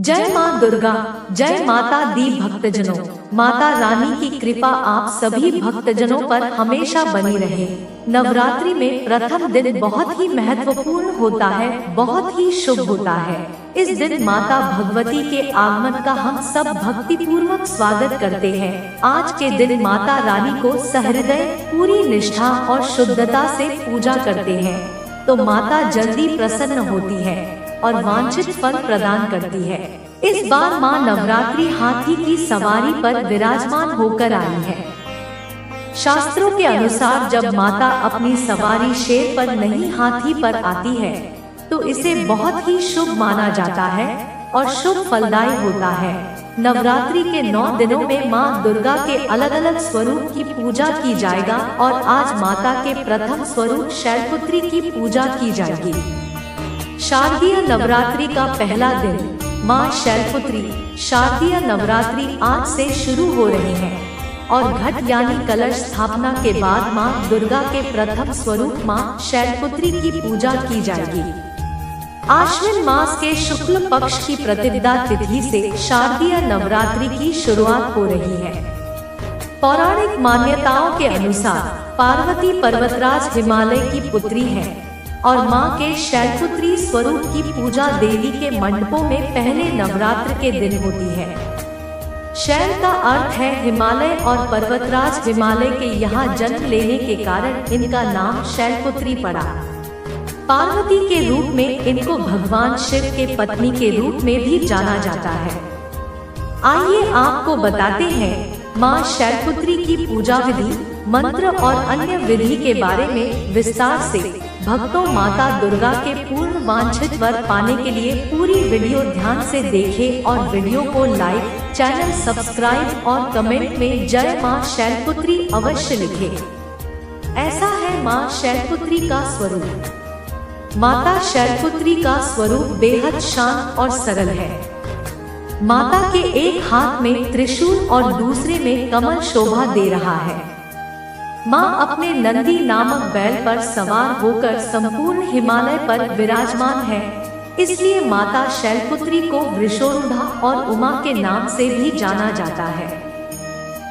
जय माँ दुर्गा, जय माता दी भक्तजनों। माता रानी की कृपा आप सभी भक्तजनों पर हमेशा बनी रहे। नवरात्रि में प्रथम दिन बहुत ही महत्वपूर्ण होता है, बहुत ही शुभ होता है। इस दिन माता भगवती के आगमन का हम सब भक्ति पूर्वक स्वागत करते हैं। आज के दिन माता रानी को सहृदय पूरी निष्ठा और शुद्धता से पूजा करते हैं, तो माता जल्दी प्रसन्न होती है और वांछित फल प्रदान करती है। इस बार माँ नवरात्रि हाथी की सवारी पर विराजमान होकर आई है। शास्त्रों के अनुसार जब माता अपनी सवारी शेर पर नहीं हाथी पर आती है तो इसे बहुत ही शुभ माना जाता है और शुभ फलदायी होता है। नवरात्रि के 9 दिनों में माँ दुर्गा के अलग अलग स्वरूप की पूजा की जाएगा और आज माता के प्रथम स्वरूप शैलपुत्री की पूजा की जाएगी। शारदीय नवरात्रि का पहला दिन माँ शैलपुत्री शारदीय नवरात्रि आज से शुरू हो रही है और घट यानी कलश स्थापना के बाद माँ दुर्गा के प्रथम स्वरूप माँ शैलपुत्री की पूजा की जाएगी। आश्विन मास के शुक्ल पक्ष की प्रतिपदा तिथि से शारदीय नवरात्रि की शुरुआत हो रही है। पौराणिक मान्यताओं के अनुसार पार्वती पर्वतराज हिमालय की पुत्री है और माँ के शैलपुत्री स्वरूप की पूजा देवी के मंडपों में पहले नवरात्र के दिन होती है। शैल का अर्थ है हिमालय और पर्वतराज हिमालय के यहाँ जन्म लेने के कारण इनका नाम शैलपुत्री पड़ा। पार्वती के रूप में इनको भगवान शिव के पत्नी के रूप में भी जाना जाता है। आइए आपको बताते हैं माँ शैलपुत्री की पूजा विधि, मंत्र और अन्य विधि के बारे में विस्तार से। भक्तों, माता दुर्गा के पूर्ण वांछित वर पाने के लिए पूरी वीडियो ध्यान से देखें और वीडियो को लाइक, चैनल सब्सक्राइब और कमेंट में जय माँ शैलपुत्री अवश्य लिखें। ऐसा है माँ शैलपुत्री का स्वरूप। माता शैलपुत्री का स्वरूप बेहद शांत और सरल है। माता के एक हाथ में त्रिशूल और दूसरे में कमल शोभा दे रहा है। माँ अपने नंदी नामक बैल पर सवार होकर संपूर्ण हिमालय पर विराजमान है, इसलिए माता शैलपुत्री को वृषोरूढ़ा और उमा के नाम से भी जाना जाता है।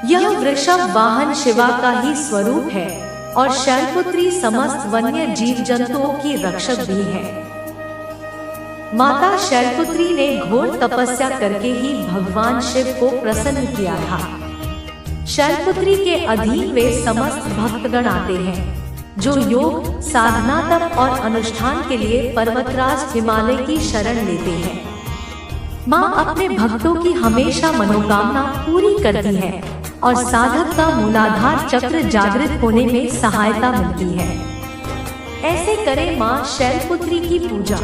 यह वृषभ वाहन शिवा का ही स्वरूप है और शैलपुत्री समस्त वन्य जीव जंतुओं की रक्षक भी है। माता शैलपुत्री ने घोर तपस्या करके ही भगवान शिव को प्रसन्न किया था। शैलपुत्री के अधीन वे समस्त भक्तगण आते हैं जो योग, साधना, तप और अनुष्ठान के लिए पर्वतराज हिमालय की शरण लेते हैं। माँ अपने भक्तों की हमेशा मनोकामना पूरी करती है और साधक का मूलाधार चक्र जागृत होने में सहायता मिलती है। ऐसे करें माँ शैलपुत्री की पूजा।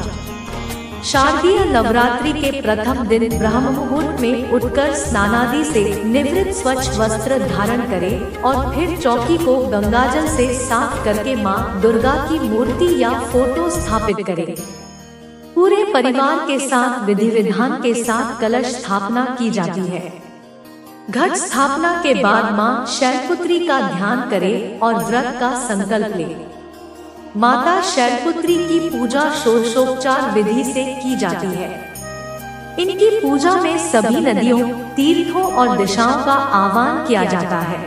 शारदीय नवरात्रि के प्रथम दिन ब्रह्म मुहूर्त में उठकर स्नानादि से निवृत्त स्वच्छ वस्त्र धारण करें और फिर चौकी को गंगाजल से साफ करके माँ दुर्गा की मूर्ति या फोटो स्थापित करें। पूरे परिवार के साथ विधि विधान के साथ कलश स्थापना की जाती है। घट स्थापना के बाद माँ शैलपुत्री का ध्यान करें और व्रत का संकल्प लें। माता शैलपुत्री की पूजा षोडशोपचार विधि से की जाती है। इनकी पूजा में सभी नदियों, तीर्थों और दिशाओं का आह्वान किया जाता है।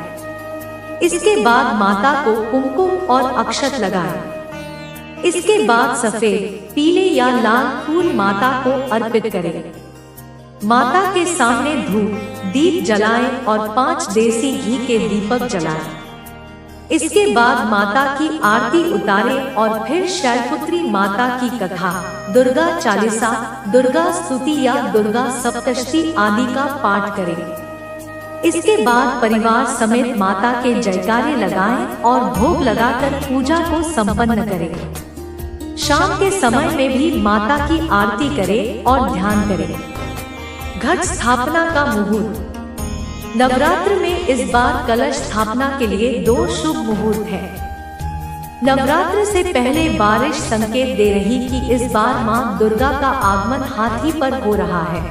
इसके बाद माता को कुमकुम और अक्षत लगाएं। इसके बाद सफेद, पीले या लाल फूल माता को अर्पित करें। माता के सामने धूप दीप जलाएं और 5 देसी घी के दीपक जलाएं। इसके बाद माता की आरती उतारें और फिर शैलपुत्री माता की कथा, दुर्गा चालीसा, दुर्गा स्तुति या दुर्गा सप्तशती आदि का पाठ करें। इसके बाद परिवार समेत माता के जयकारे लगाएं और भोग लगाकर पूजा को संपन्न करें। शाम के समय में भी माता की आरती करें और ध्यान करें। घट स्थापना का मुहूर्त। नवरात्र में इस बार कलश स्थापना के लिए 2 शुभ मुहूर्त है। नवरात्र से पहले बारिश संकेत दे रही कि इस बार माँ दुर्गा का आगमन हाथी पर हो रहा है।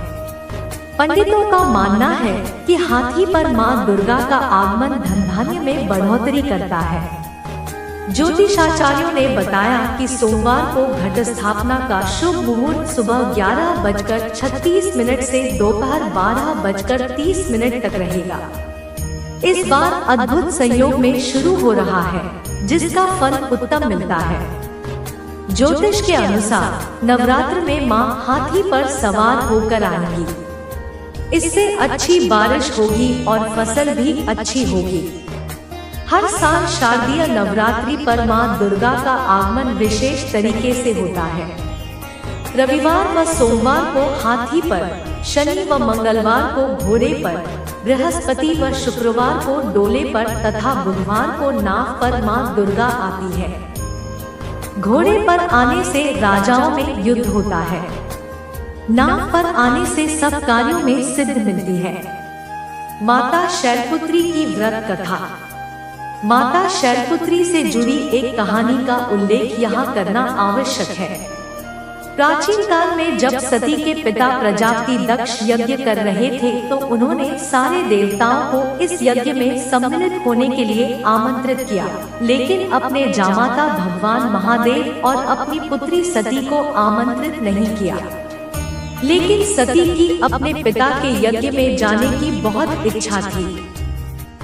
पंडितों का मानना है कि हाथी पर माँ दुर्गा का आगमन धन धान्य में बढ़ोतरी करता है। ज्योतिषाचार्यों ने बताया कि सोमवार को घट स्थापना का शुभ मुहूर्त सुबह 11:36 से दोपहर 12:30 तक रहेगा। इस बार अद्भुत संयोग में शुरू हो रहा है, जिसका फल उत्तम मिलता है। ज्योतिष के अनुसार नवरात्र में मां हाथी पर सवार होकर आएंगी। इससे अच्छी बारिश होगी और फसल भी अच्छी होगी। हर साल शारदीय नवरात्रि पर मां दुर्गा का आगमन विशेष तरीके से होता है। रविवार व सोमवार को हाथी पर, शनि व मंगलवार को घोड़े पर, बृहस्पति व शुक्रवार को डोले पर तथा बुधवार को नाव पर मां दुर्गा आती है। घोड़े पर आने से राजाओं में युद्ध होता है। नाव पर आने से सब कार्यों में सिद्धि मिलती है। माता शैलपुत्री की व्रत कथा। माता शैलपुत्री से जुड़ी एक कहानी का उल्लेख यहाँ करना आवश्यक है। प्राचीन काल में जब सती के पिता प्रजापति दक्ष यज्ञ कर रहे थे तो उन्होंने सारे देवताओं को इस यज्ञ में सम्मिलित होने के लिए आमंत्रित किया, लेकिन अपने जामाता भगवान महादेव और अपनी पुत्री सती को आमंत्रित नहीं किया। लेकिन सती की अपने पिता के यज्ञ में जाने की बहुत इच्छा थी।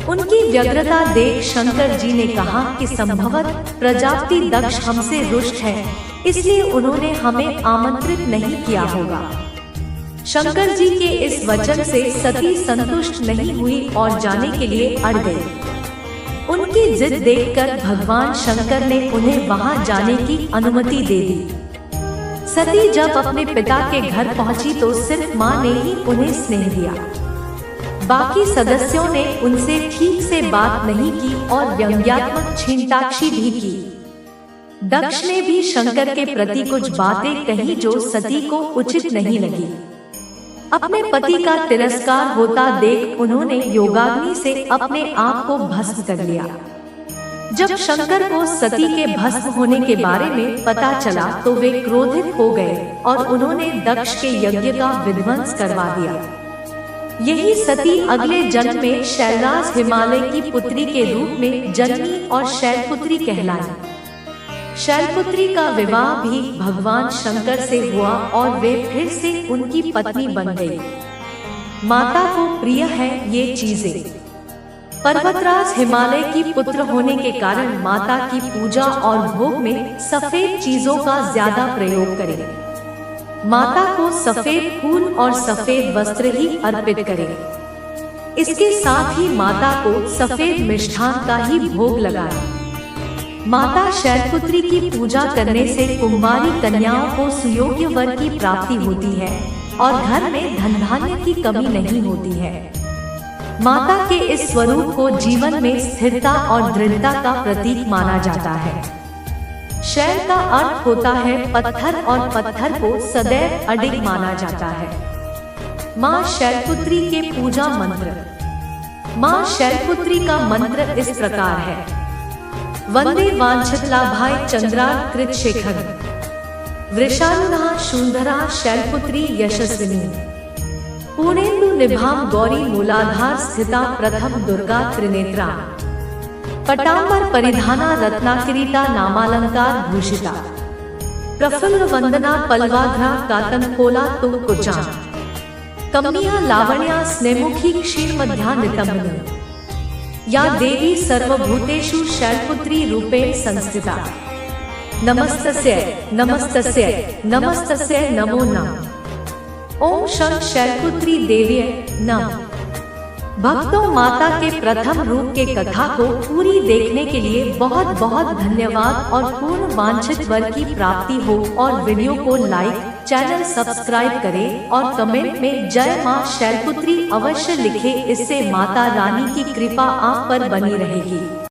उनकी व्यग्रता देख शंकर जी ने कहा कि संभवतः प्रजापति दक्ष हमसे रुष्ट है, इसलिए उन्होंने हमें आमंत्रित नहीं किया होगा। शंकर जी के इस वचन से सती संतुष्ट नहीं हुई और जाने के लिए अड़ गई। उनकी जिद देखकर भगवान शंकर ने उन्हें वहां जाने की अनुमति दे दी। सती जब अपने पिता के घर पहुंची तो सिर्फ मां ने ही उन्हें स्नेह दिया। बाकी सदस्यों ने उनसे ठीक से बात नहीं की और व्यंग्यात्मक छींटाक्षी भी की। दक्ष ने भी शंकर के प्रति कुछ बातें कही जो सती को उचित नहीं लगी। अपने पति का तिरस्कार होता देख उन्होंने योगाग्नि से अपने आप को भस्म कर लिया। जब शंकर को सती के भस्म होने के बारे में पता चला तो वे क्रोधित हो गए और उन्होंने दक्ष के यज्ञ का विध्वंस करवा दिया। यही सती अगले जन्म में शैलराज हिमालय की पुत्री के रूप में जन्मी और शैलपुत्री कहलाई। शैलपुत्री का विवाह भी भगवान शंकर से हुआ और वे फिर से उनकी पत्नी बन गई। माता को प्रिय है ये चीजें। पर्वतराज हिमालय की पुत्र होने के कारण माता की पूजा और भोग में सफेद चीजों का ज्यादा प्रयोग करें। माता को सफेद फूल और सफेद वस्त्र ही अर्पित करें। इसके साथ ही माता को सफेद मिष्ठान का ही भोग लगाएं। माता शैलपुत्री की पूजा करने से कुंवारी कन्याओं को सुयोग्य वर की प्राप्ति होती है और घर में धन धान्य की कमी नहीं होती है। माता के इस स्वरूप को जीवन में स्थिरता और दृढ़ता का प्रतीक माना जाता है। शैल का अर्थ होता है पत्थर और पत्थर को सदैव अडिग माना जाता है। माँ शैलपुत्री के पूजा मंत्र। माँ शैलपुत्री का मंत्र इस प्रकार है। वंदे वांछितलाभाय चंद्राकृत शेखर वृषानुना शूंधरा शैलपुत्री यशस्विनी पूर्णेन्दु निभाम गौरी मूलाधार स्थिता प्रथम दुर्गा त्रिनेत्रा पटांबर परिधाना रत्नाकिरीटा नामालंकार भूषिता प्रफुल्ल वंदना पल्वाघ्रा कातनकोला तुंकुचा कमनीया लावण्या स्नेमुखी क्षीर मध्या नितंबनी या देवी सर्वभूतेषु शैलपुत्री रूपेण संस्थिता नमस्तस्यै नमस्तस्यै नमस्तस्यै नमो नमः। ओम शं शैलपुत्री देव्यै नमः। भक्तों, माता के प्रथम रूप के कथा को पूरी देखने के लिए बहुत बहुत धन्यवाद और पूर्ण वांछित वर की प्राप्ति हो और वीडियो को लाइक, चैनल सब्सक्राइब करें और कमेंट में जय मां शैलपुत्री अवश्य लिखें। इससे माता रानी की कृपा आप पर बनी रहेगी।